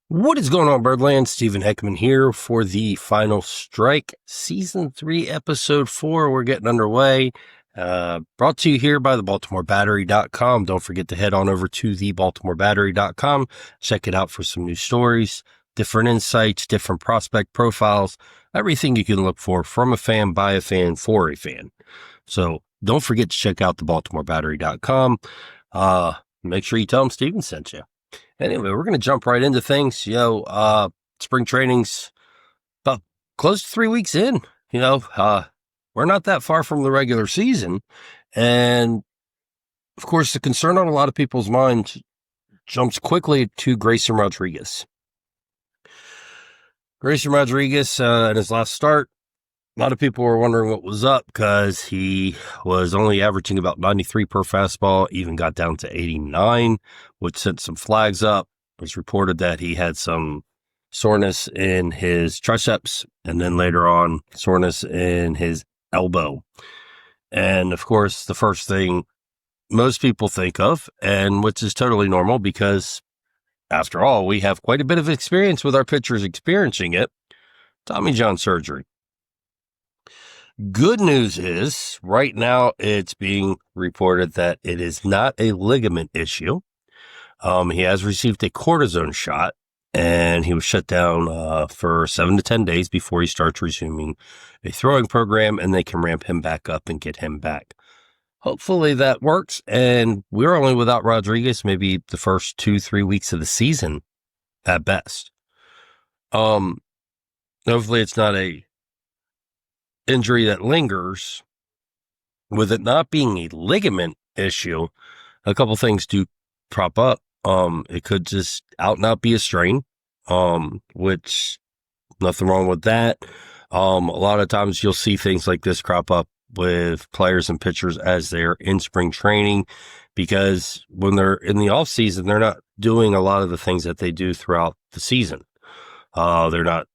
What is going on, Birdland? Stephen Heckman here for the Final Strike Season 3, Episode 4. We're getting underway. Brought to you here by the BaltimoreBattery.com. Don't forget to head on over to the BaltimoreBattery.com. Check it out for some new stories, different insights, different prospect profiles, everything you can look for from a fan, by a fan, for a fan. So don't forget to check out the BaltimoreBattery.com. Make sure you tell them Stephen sent you. Anyway, we're going to jump right into things. Spring training's about close to 3 weeks in. We're not that far from the regular season. And, of course, the concern on a lot of people's minds jumps quickly to Grayson Rodriguez. Grayson Rodriguez, in his last start, a lot of people were wondering what was up because he was only averaging about 93 per fastball, even got down to 89, which sent some flags up. It was reported that he had some soreness in his triceps and then later on soreness in his elbow. And of course, the first thing most people think of, and which is totally normal because after all, we have quite a bit of experience with our pitchers experiencing it, Tommy John surgery. Good news is, right now, it's being reported that it is not a ligament issue. He has received a cortisone shot, and he was shut down for 7 to 10 days before he starts resuming a throwing program, and they can ramp him back up and get him back. Hopefully that works, and we're only without Rodriguez maybe the first 2-3 weeks of the season at best. Hopefully it's not a injury that lingers. With it not being a ligament issue, a couple things do prop up. It could just out and out be a strain, which nothing wrong with that. A lot of times you'll see things like this crop up with players and pitchers as they're in spring training, because when they're in the off season, they're not doing a lot of the things that they do throughout the season. They're not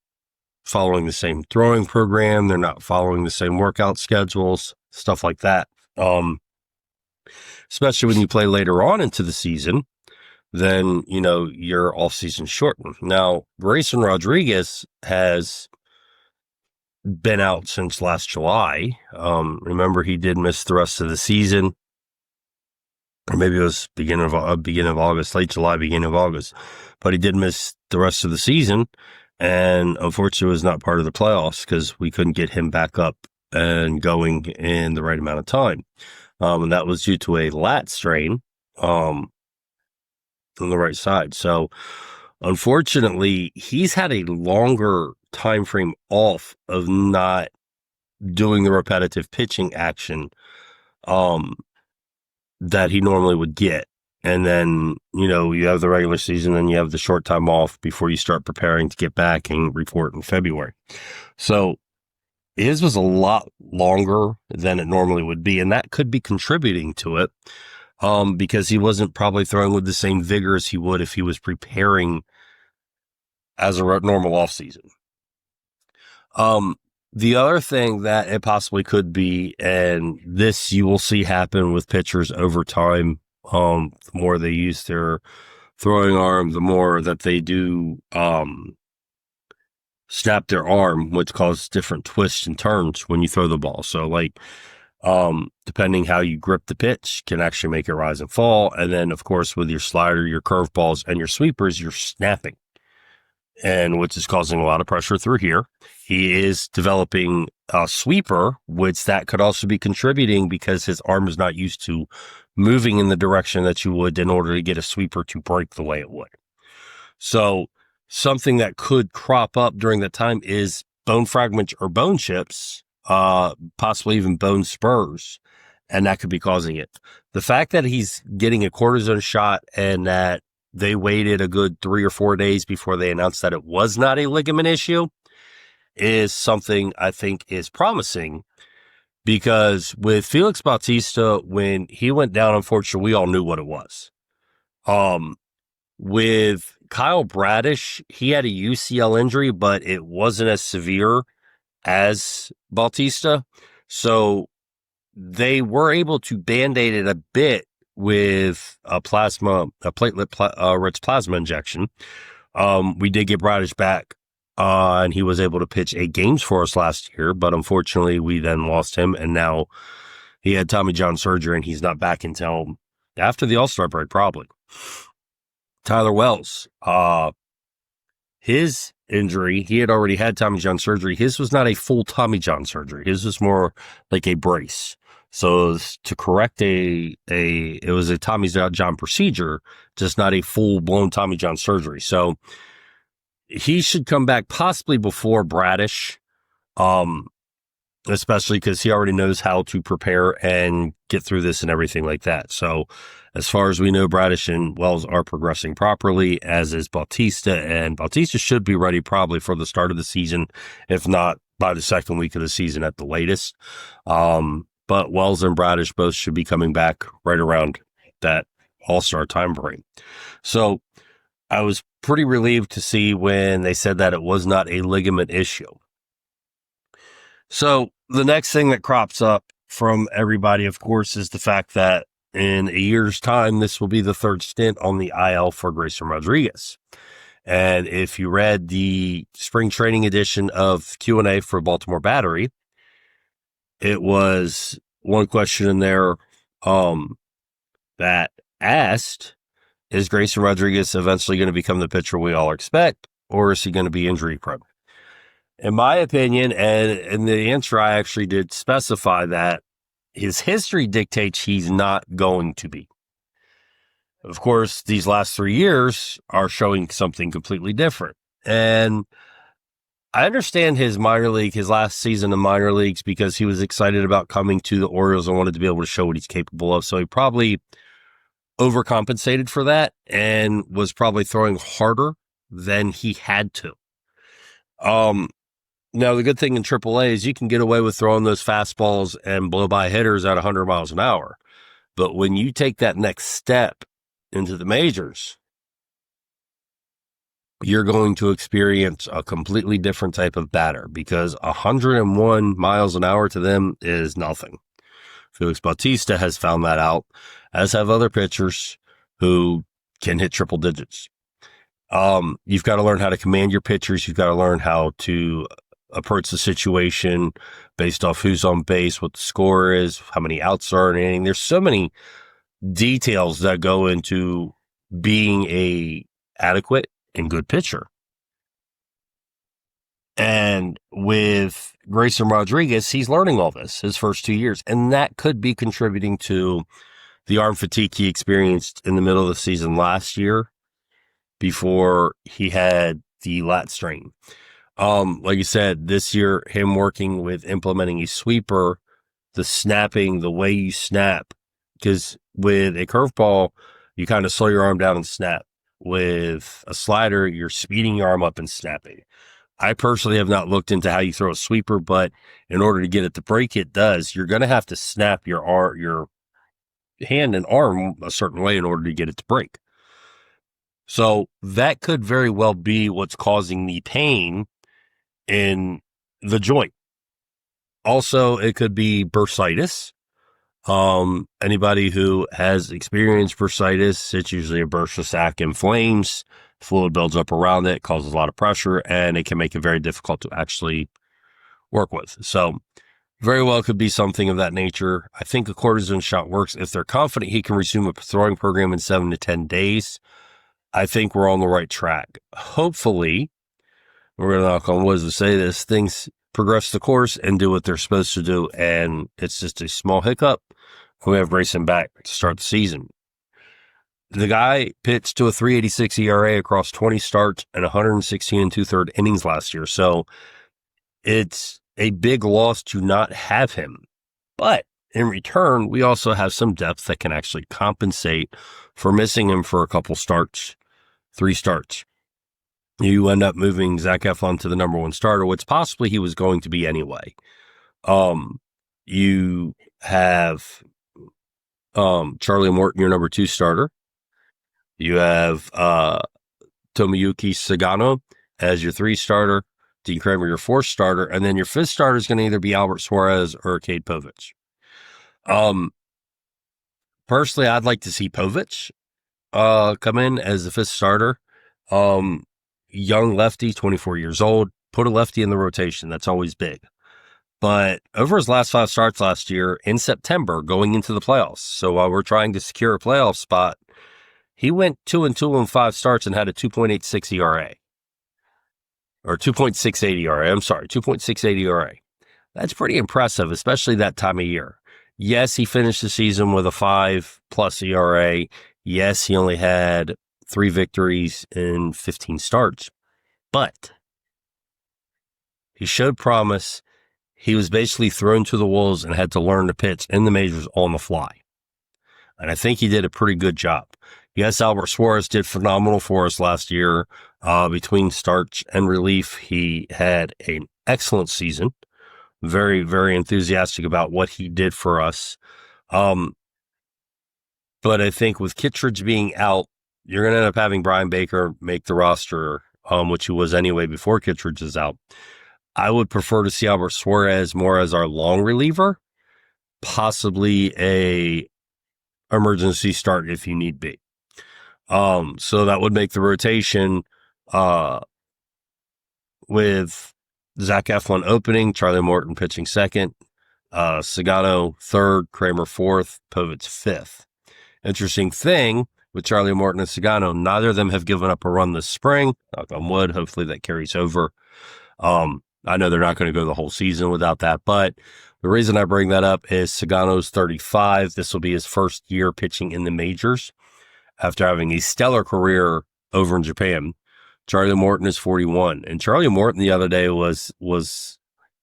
following the same throwing program. They're not following the same workout schedules, stuff like that. Especially when you play later on into the season, then, your off season shortened. Now, Grayson Rodriguez has been out since last July. Remember, he did miss the rest of the season, or maybe it was beginning of August, late July, beginning of August, but he did miss the rest of the season. And unfortunately, was not part of the playoffs because we couldn't get him back up and going in the right amount of time. And that was due to a lat strain on the right side. So, unfortunately, he's had a longer time frame off of not doing the repetitive pitching action that he normally would get. And then, you have the regular season and you have the short time off before you start preparing to get back and report in February. So his was a lot longer than it normally would be. And that could be contributing to it because he wasn't probably throwing with the same vigor as he would if he was preparing as a normal off season. The other thing that it possibly could be, and this you will see happen with pitchers over time, the more they use their throwing arm, the more that they do snap their arm, which causes different twists and turns when you throw the ball. So, depending how you grip the pitch can actually make it rise and fall. And then, of course, with your slider, your curveballs, and your sweepers, you're snapping, and which is causing a lot of pressure through here. He is developing a sweeper, which that could also be contributing because his arm is not used to moving in the direction that you would in order to get a sweeper to break the way it would. So something that could crop up during that time is bone fragments or bone chips, possibly even bone spurs, and that could be causing it. The fact that he's getting a cortisone shot and that they waited a good 3 or 4 days before they announced that it was not a ligament issue is something I think is promising, because with Felix Bautista, when he went down, unfortunately, we all knew what it was. With Kyle Bradish, he had a UCL injury, but it wasn't as severe as Bautista. So they were able to band-aid it a bit with a platelet rich plasma injection. We did get Bradish back, and he was able to pitch 8 games for us last year, but unfortunately we then lost him, and now he had Tommy John surgery, and he's not back until after the All-Star break, probably. Tyler Wells, his injury, he had already had Tommy John surgery. His was not a full Tommy John surgery. His was more like a brace. So to correct it was a Tommy John procedure, just not a full blown Tommy John surgery. So he should come back possibly before Bradish, especially because he already knows how to prepare and get through this and everything like that. So as far as we know, Bradish and Wells are progressing properly, as is Bautista, and Bautista should be ready probably for the start of the season, if not by the second week of the season at the latest. But Wells and Bradish both should be coming back right around that All-Star time frame. So I was pretty relieved to see when they said that it was not a ligament issue. So the next thing that crops up from everybody, of course, is the fact that in a year's time, this will be the third stint on the IL for Grayson Rodriguez. And if you read the spring training edition of Q&A for Baltimore Battery, it was one question in there that asked, is Grayson Rodriguez eventually going to become the pitcher we all expect, or is he going to be injury prone? In my opinion, and in the answer, I actually did specify that his history dictates he's not going to be. Of course, these last 3 years are showing something completely different. And I understand his last season in minor leagues, because he was excited about coming to the Orioles and wanted to be able to show what he's capable of. So he probably overcompensated for that and was probably throwing harder than he had to. Now, the good thing in AAA is you can get away with throwing those fastballs and blow by hitters at 100 miles an hour. But when you take that next step into the majors, you're going to experience a completely different type of batter, because 101 miles an hour to them is nothing. Felix Bautista has found that out, as have other pitchers who can hit triple digits. You've got to learn how to command your pitchers. You've got to learn how to approach the situation based off who's on base, what the score is, how many outs are in an inning. There's so many details that go into being a adequate and good pitcher. And with Grayson Rodriguez, he's learning all this his first 2 years, and that could be contributing to the arm fatigue he experienced in the middle of the season last year before he had the lat strain. Like you said, this year, him working with implementing a sweeper, the snapping, the way you snap, because with a curveball, you kind of slow your arm down and snap. With a slider, you're speeding your arm up and snapping. I personally have not looked into how you throw a sweeper, but in order to get it to break, it does. You're going to have to snap your hand and arm a certain way in order to get it to break. So that could very well be what's causing the pain in the joint. Also, it could be bursitis. Anybody who has experienced bursitis, it's usually a bursa sac inflames, fluid builds up around it, causes a lot of pressure, and it can make it very difficult to actually work with. So very well could be something of that nature. I think a cortisone shot works. If they're confident he can resume a throwing program in 7 to 10 days, I think we're on the right track. Hopefully, we're going to knock on wood to say this, things progress the course and do what they're supposed to do, and it's just a small hiccup. We have Grayson back to start the season. The guy pitched to a 3.86 ERA across 20 starts and 116 and 2/3 innings last year, so it's a big loss to not have him. But in return, we also have some depth that can actually compensate for missing him for a couple starts, 3 starts. You end up moving Zac Efron to the number 1 starter, which possibly he was going to be anyway. You have Charlie Morton, your number 2 starter. You have Tomiyuki Sagano as your 3 starter, Dean Kramer your 4th starter, and then your 5th starter is going to either be Albert Suarez or Cade Povich. Personally, I'd like to see Povich come in as the 5th starter. young lefty, 24 years old. Put a lefty in the rotation. That's always big. But over his last 5 starts last year in September, going into the playoffs, so while we're trying to secure a playoff spot, he went 2-2 in 5 starts and had a 2.86 ERA. Or 2.68 ERA. I'm sorry, 2.68 ERA. That's pretty impressive, especially that time of year. Yes, he finished the season with a 5+ ERA. Yes, he only had 3 victories in 15 starts. But he showed promise. He was basically thrown to the wolves and had to learn to pitch in the majors on the fly. And I think he did a pretty good job. Yes, Albert Suarez did phenomenal for us last year. Between starts and relief, he had an excellent season. Very, very enthusiastic about what he did for us. But I think with Kittredge being out, you're going to end up having Brian Baker make the roster, which he was anyway before Kittredge is out. I would prefer to see Albert Suarez more as our long reliever, possibly a emergency start if you need be. So that would make the rotation with Zac Efron opening, Charlie Morton pitching second, Sagano third, Kramer fourth, Povich fifth. Interesting thing with Charlie Morton and Sagano, neither of them have given up a run this spring. Knock on wood. Hopefully that carries over. I know they're not going to go the whole season without that, but the reason I bring that up is Sagano's 35. This will be his first year pitching in the majors after having a stellar career over in Japan. Charlie Morton is 41. And Charlie Morton the other day was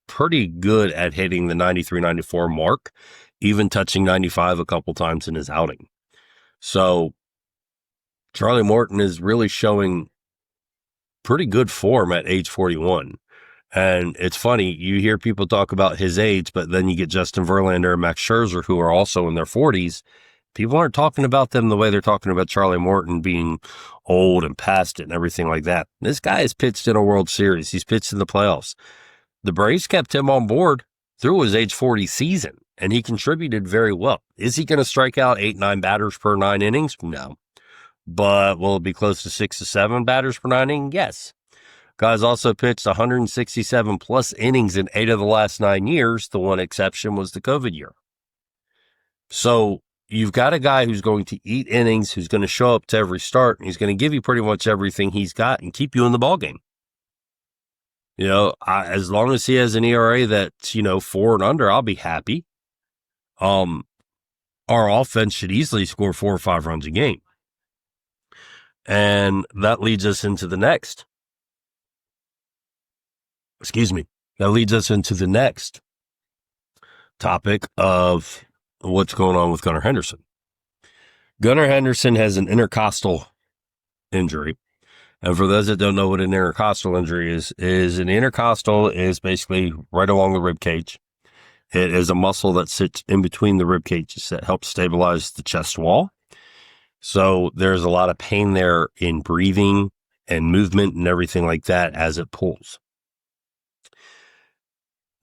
pretty good at hitting the 93, 94 mark, even touching 95 a couple times in his outing. So Charlie Morton is really showing pretty good form at age 41. And it's funny, you hear people talk about his age, but then you get Justin Verlander and Max Scherzer, who are also in their 40s. People aren't talking about them the way they're talking about Charlie Morton being old and past it and everything like that. This guy has pitched in a World Series. He's pitched in the playoffs. The Braves kept him on board through his age 40 season, and he contributed very well. Is he going to strike out 8-9 batters per 9 innings? No. But will it be close to 6 to 7 batters per 9 innings? Yes. Guy's also pitched 167 plus innings in 8 of the last 9 years. The one exception was the COVID year. So you've got a guy who's going to eat innings, who's going to show up to every start, and he's going to give you pretty much everything he's got and keep you in the ballgame. You know, as long as he has an ERA that's, 4 and under, I'll be happy. Our offense should easily score 4 or 5 runs a game. And that leads us into the next. That leads us into the next topic of what's going on with Gunnar Henderson. Gunnar Henderson has an intercostal injury. And for those that don't know what an intercostal injury is an intercostal is basically right along the rib cage. It is a muscle that sits in between the rib cages that helps stabilize the chest wall. So there's a lot of pain there in breathing and movement and everything like that as it pulls.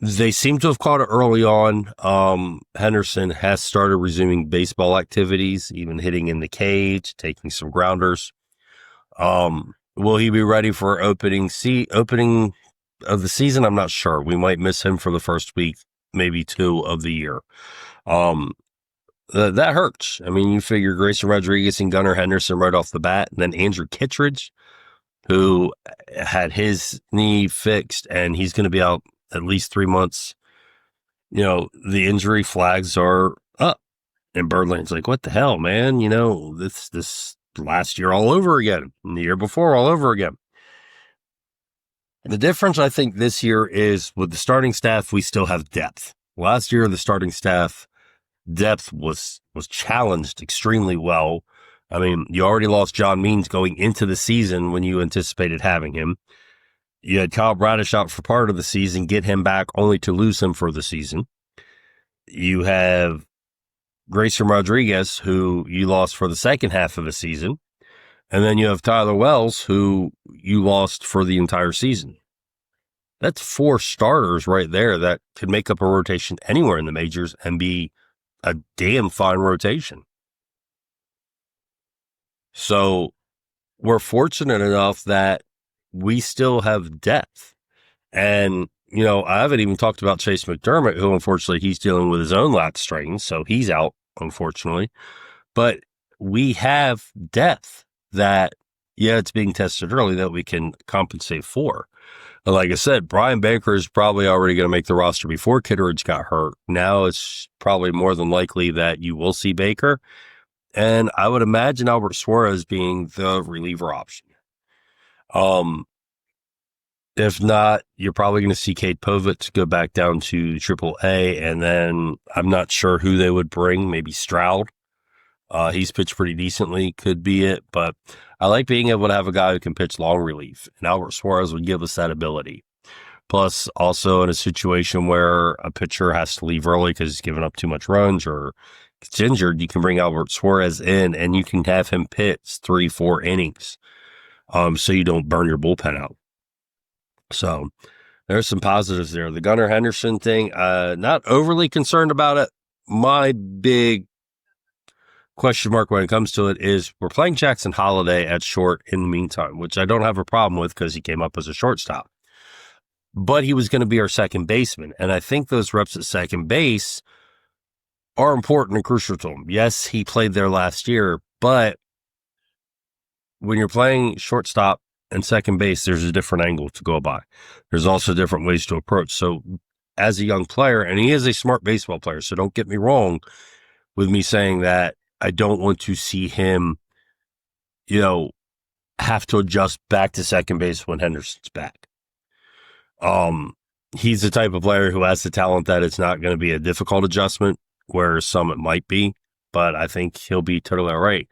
They seem to have caught it early on. Henderson has started resuming baseball activities, even hitting in the cage, taking some grounders. Will he be ready for opening of the season? I'm not sure. We might miss him for the first week, maybe 2 of the year. That hurts. I mean, you figure Grayson Rodriguez and Gunnar Henderson right off the bat, and then Andrew Kittredge, who had his knee fixed, and he's going to be out at least 3 months. The injury flags are up. And Birdland's like, what the hell, man? This last year all over again, and the year before all over again. The difference, I think, this year is with the starting staff, we still have depth. Last year, the starting staff depth was challenged extremely well. I mean, you already lost John Means going into the season when you anticipated having him. You had Kyle Bradish out for part of the season, get him back only to lose him for the season. You have Grayson Rodriguez, who you lost for the second half of the season. And then you have Tyler Wells, who you lost for the entire season. That's 4 starters right there that could make up a rotation anywhere in the majors and be a damn fine rotation. So we're fortunate enough that we still have depth. And, I haven't even talked about Chase McDermott, who unfortunately he's dealing with his own lat strain, so he's out, unfortunately. But we have depth that, it's being tested early that we can compensate for. Like I said, Brian Baker is probably already going to make the roster before Kitteridge got hurt. Now it's probably more than likely that you will see Baker. And I would imagine Albert Suarez being the reliever option. If not, you're probably going to see Cade Povich go back down to AAA. And then I'm not sure who they would bring. Maybe Stroud. He's pitched pretty decently, could be it. But I like being able to have a guy who can pitch long relief. And Albert Suarez would give us that ability. Plus, also in a situation where a pitcher has to leave early because he's given up too much runs or gets injured, you can bring Albert Suarez in and you can have him pitch 3-4 innings. So you don't burn your bullpen out. So there's some positives there. The Gunnar Henderson thing, not overly concerned about it. My big question mark when it comes to it is we're playing Jackson Holiday at short in the meantime, which I don't have a problem with because he came up as a shortstop. But he was going to be our second baseman. And I think those reps at second base are important and crucial to him. Yes, he played there last year, but when you're playing shortstop and second base, there's a different angle to go by. There's also different ways to approach. So as a young player, and he is a smart baseball player, so don't get me wrong with me saying that I don't want to see him, have to adjust back to second base when Henderson's back. He's the type of player who has the talent that it's not going to be a difficult adjustment, where some it might be, but I think he'll be totally all right.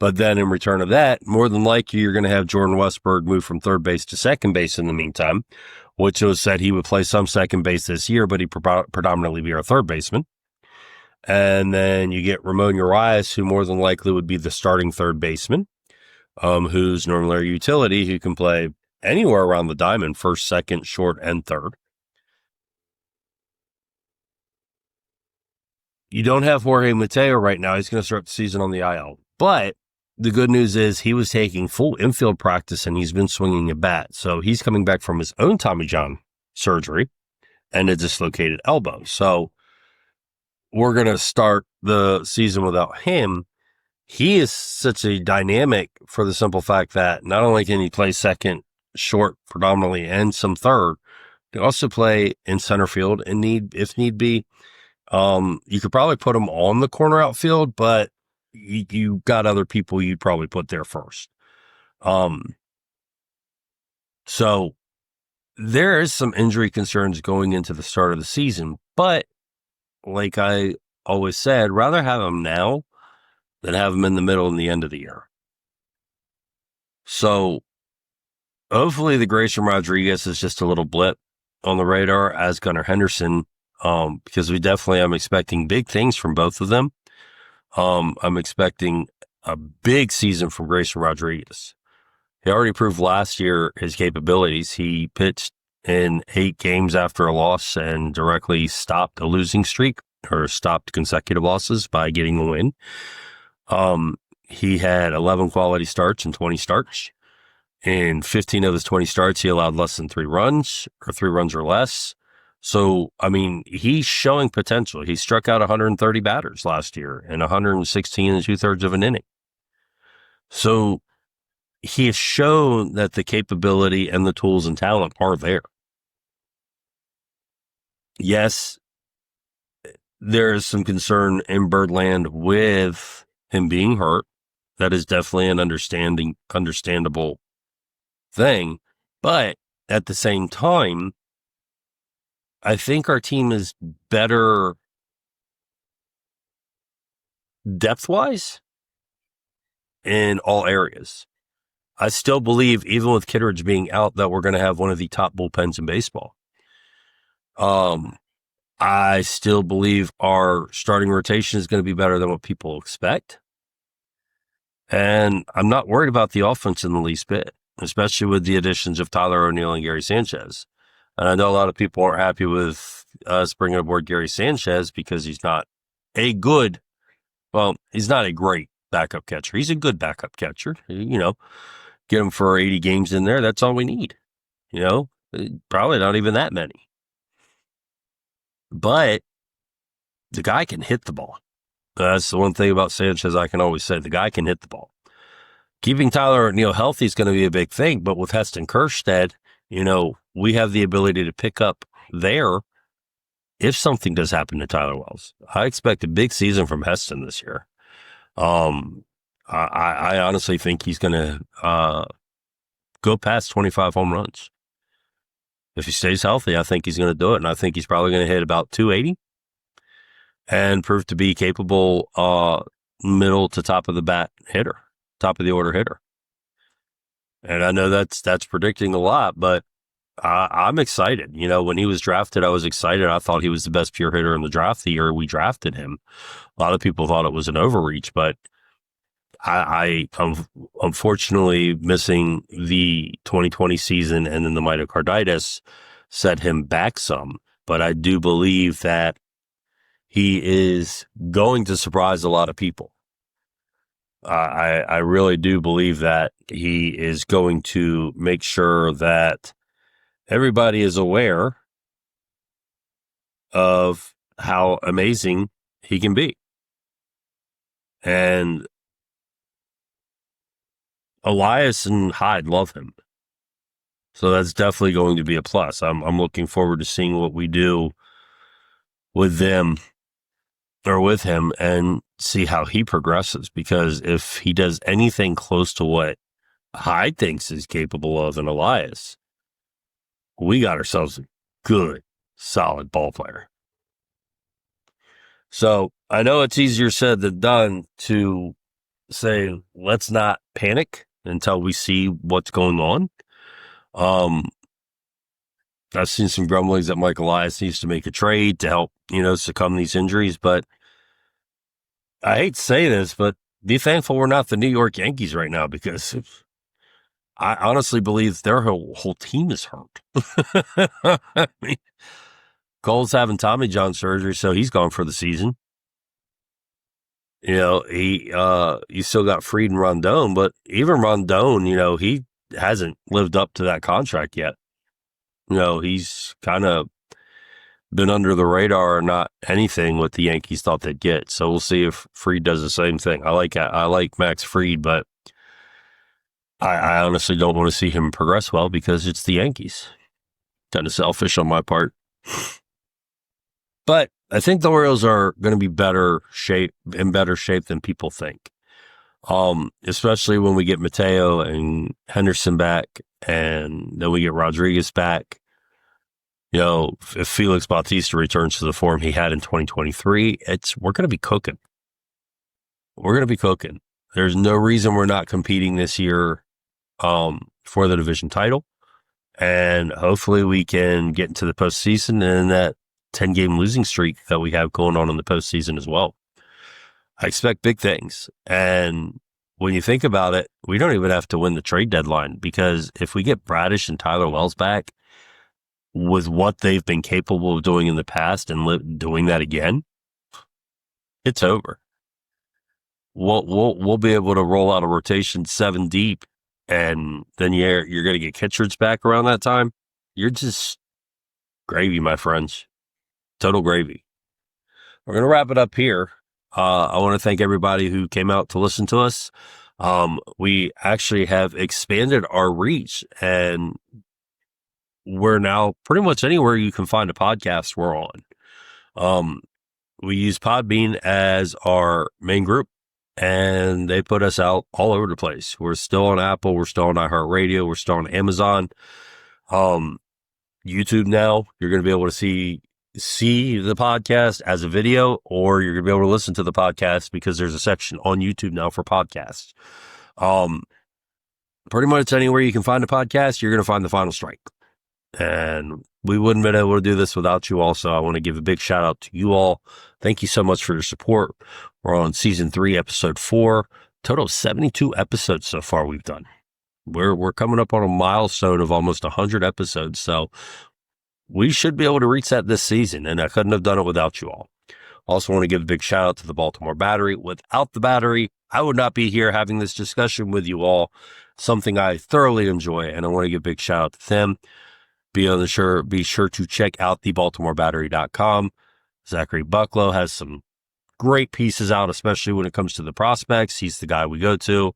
But then in return of that, more than likely, you're going to have Jordan Westburg move from third base to second base in the meantime, which was said he would play some second base this year, but he'd predominantly be our third baseman. And then you get Ramon Urias, who more than likely would be the starting third baseman, who's normally a utility, who can play anywhere around the diamond, first, second, short, and third. You don't have Jorge Mateo right now. He's going to start the season on the IL. But the good news is he was taking full infield practice and he's been swinging a bat. So he's coming back from his own Tommy John surgery and a dislocated elbow. So we're going to start the season without him. He is such a dynamic for the simple fact that not only can he play second, short predominantly, and some third, he can also play in center field and if need be. You could probably put him on the corner outfield, but you got other people you'd probably put there first. So there is some injury concerns going into the start of the season, but like I always said, rather have him now than have him in the middle and the end of the year. So hopefully the Grayson Rodriguez is just a little blip on the radar as Gunnar Henderson, because we definitely am expecting big things from both of them. I'm expecting a big season from Grayson Rodriguez. He already proved last year his capabilities. He pitched in 8 games after a loss and directly stopped a losing streak or stopped consecutive losses by getting a win. He had 11 quality starts and 20 starts. In 15 of his 20 starts, he allowed less than 3 runs or 3 runs or less. So, I mean, he's showing potential. He struck out 130 batters last year in 116 2/3 of an inning. So he has shown that the capability and the tools and talent are there. Yes, there is some concern in Birdland with him being hurt. That is definitely an understandable thing. But at the same time, I think our team is better depth-wise in all areas. I still believe, even with Kitteridge being out, that we're going to have one of the top bullpens in baseball. I still believe our starting rotation is going to be better than what people expect. And I'm not worried about the offense in the least bit, especially with the additions of Tyler O'Neill and Gary Sanchez. And I know a lot of people aren't happy with us bringing aboard Gary Sanchez because he's not he's not a great backup catcher. He's a good backup catcher. get him for 80 games in there. That's all we need. Probably not even that many. But the guy can hit the ball. That's the one thing about Sanchez I can always say. The guy can hit the ball. Keeping Tyler O'Neill healthy is going to be a big thing, but with Heston Kjerstad, we have the ability to pick up there if something does happen to Tyler Wells. I expect a big season from Heston this year. I honestly think he's going to go past 25 home runs. If he stays healthy, I think he's going to do it, and I think he's probably going to hit about 280 and prove to be capable middle to top of the bat hitter, top of the order hitter. And I know that's predicting a lot, but I'm excited. When he was drafted, I was excited. I thought he was the best pure hitter in the draft the year we drafted him. A lot of people thought it was an overreach, but I'm unfortunately missing the 2020 season, and then the myocarditis set him back some. But I do believe that he is going to surprise a lot of people. I really do believe that he is going to make sure that everybody is aware of how amazing he can be. And Elias and Hyde love him. So that's definitely going to be a plus. I'm looking forward to seeing what we do with them or with him and see how he progresses, because if he does anything close to what Hyde thinks is capable of in Elias, we got ourselves a good, solid ball player. So I know it's easier said than done to say, let's not panic until we see what's going on. I've seen some grumblings that Mike Elias needs to make a trade to help, succumb these injuries, but I hate to say this, but be thankful we're not the New York Yankees right now, because I honestly believe their whole team is hurt. I mean, Cole's having Tommy John surgery, so he's gone for the season. You still got Fried and Rondon, but even Rondon, he hasn't lived up to that contract yet. He's kind of been under the radar or not anything what the Yankees thought they'd get. So we'll see if Fried does the same thing. I like Max Fried, but I honestly don't want to see him progress well because it's the Yankees. Kind of selfish on my part. But I think the Orioles are going to be in better shape than people think. Especially when we get Mateo and Henderson back, and then we get Rodriguez back. If Felix Bautista returns to the form he had in 2023, we're going to be cooking. We're going to be cooking. There's no reason we're not competing this year for the division title. And hopefully we can get into the postseason and that 10-game losing streak that we have going on in the postseason as well. I expect big things. And when you think about it, we don't even have to win the trade deadline, because if we get Bradish and Tyler Wells back with what they've been capable of doing in the past and doing that again, it's over. We'll be able to roll out a rotation 7 deep, and then you're going to get Kittredge back around that time. You're just gravy, my friends. Total gravy. We're going to wrap it up here. I want to thank everybody who came out to listen to us. We actually have expanded our reach, and we're now pretty much anywhere you can find a podcast we're on. We use Podbean as our main group, and they put us out all over the place. We're still on Apple. We're still on iHeartRadio. We're still on Amazon. YouTube now, you're going to be able to see the podcast as a video, or you're going to be able to listen to the podcast because there's a section on YouTube now for podcasts. Pretty much anywhere you can find a podcast, you're going to find The Final Strike. And we wouldn't have been able to do this without you all. So I want to give a big shout out to you all. Thank you so much for your support. We're on season 3, episode 4, total of 72 episodes so far we've done. We're coming up on a milestone of almost 100 episodes. So we should be able to reach that this season, and I couldn't have done it without you all. Also want to give a big shout out to the Baltimore Battery. Without the Battery, I would not be here having this discussion with you all. something I thoroughly enjoy, and I want to give a big shout out to them. Be sure to check out the BaltimoreBattery.com. Zachary Bucklow has some great pieces out, especially when it comes to the prospects. He's the guy we go to.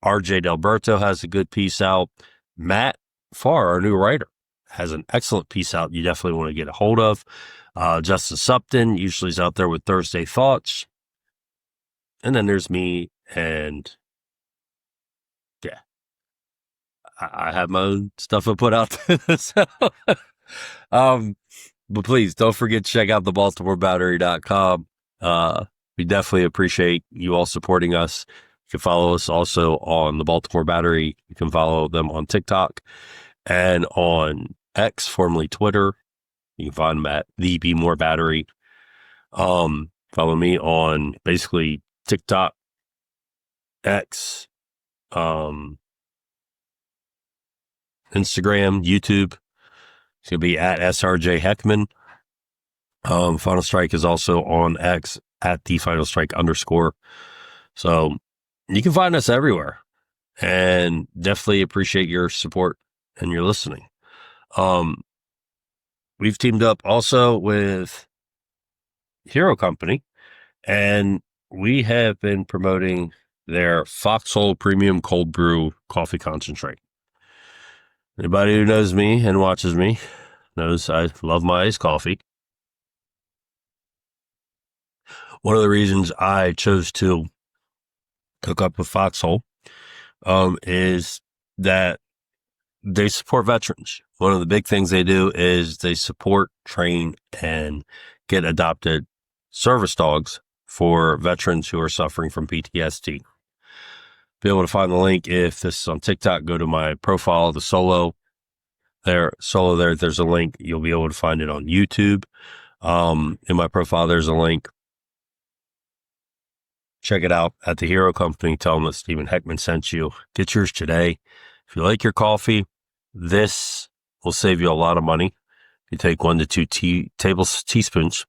RJ Delberto has a good piece out. Matt Farr, our new writer, has an excellent piece out you definitely want to get a hold of. Justin Supton usually is out there with Thursday Thoughts. And then there's me, and yeah, I have my own stuff I put out there. So, but please don't forget to check out the BaltimoreBattery.com. We definitely appreciate you all supporting us. You can follow us also on the Baltimore Battery. You can follow them on TikTok and on X, formerly Twitter. You can find them at the Be More Battery. Follow me on basically TikTok, X, Instagram, YouTube. It's going to be at SRJ Heckman. Final Strike is also on X at the Final Strike _. So you can find us everywhere, and definitely appreciate your support and your listening. We've teamed up also with Hero Company, and we have been promoting their Foxhole Premium Cold Brew Coffee Concentrate. Anybody who knows me and watches me knows I love my iced coffee. One of the reasons I chose to hook up with Foxhole is that they support veterans. One of the big things they do is they support, train, and get adopted service dogs for veterans who are suffering from PTSD. Be able to find the link if this is on TikTok. Go to my profile, the solo there. There's a link. You'll be able to find it on YouTube. In my profile, there's a link. Check it out at the Hero Company. Tell them that Stephen Heckman sent you. Get yours today. If you like your coffee, this will save you a lot of money. You take 1 to 2 teaspoons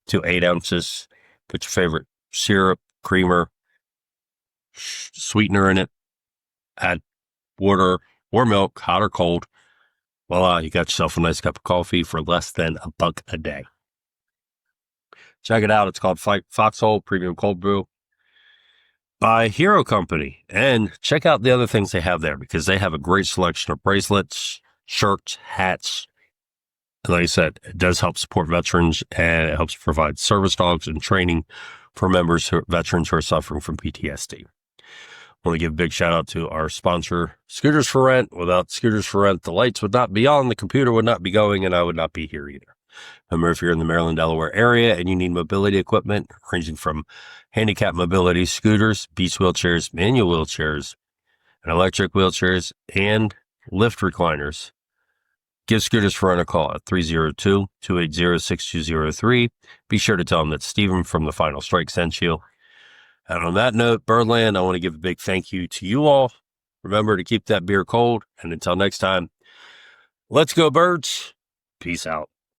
to 8 ounces. Put your favorite syrup, creamer, sweetener in it. Add water or milk, hot or cold. Voila, you got yourself a nice cup of coffee for less than $1 a day. Check it out. It's called Foxhole Premium Cold Brew by Hero Company. And check out the other things they have there, because they have a great selection of bracelets, shirts, hats. And like I said, it does help support veterans, and it helps provide service dogs and training for veterans who are suffering from PTSD. I want to give a big shout out to our sponsor, Scooters for Rent. Without Scooters for Rent, the lights would not be on, the computer would not be going, and I would not be here either. Remember, if you're in the Maryland, Delaware area and you need mobility equipment, ranging from handicap mobility, scooters, beach wheelchairs, manual wheelchairs, and electric wheelchairs, and lift recliners, give Scooters for Rent a call at 302-280-6203. Be sure to tell them that Stephen from the Final Strike sent you. And on that note, Birdland, I want to give a big thank you to you all. Remember to keep that beer cold. And until next time, let's go, birds. Peace out.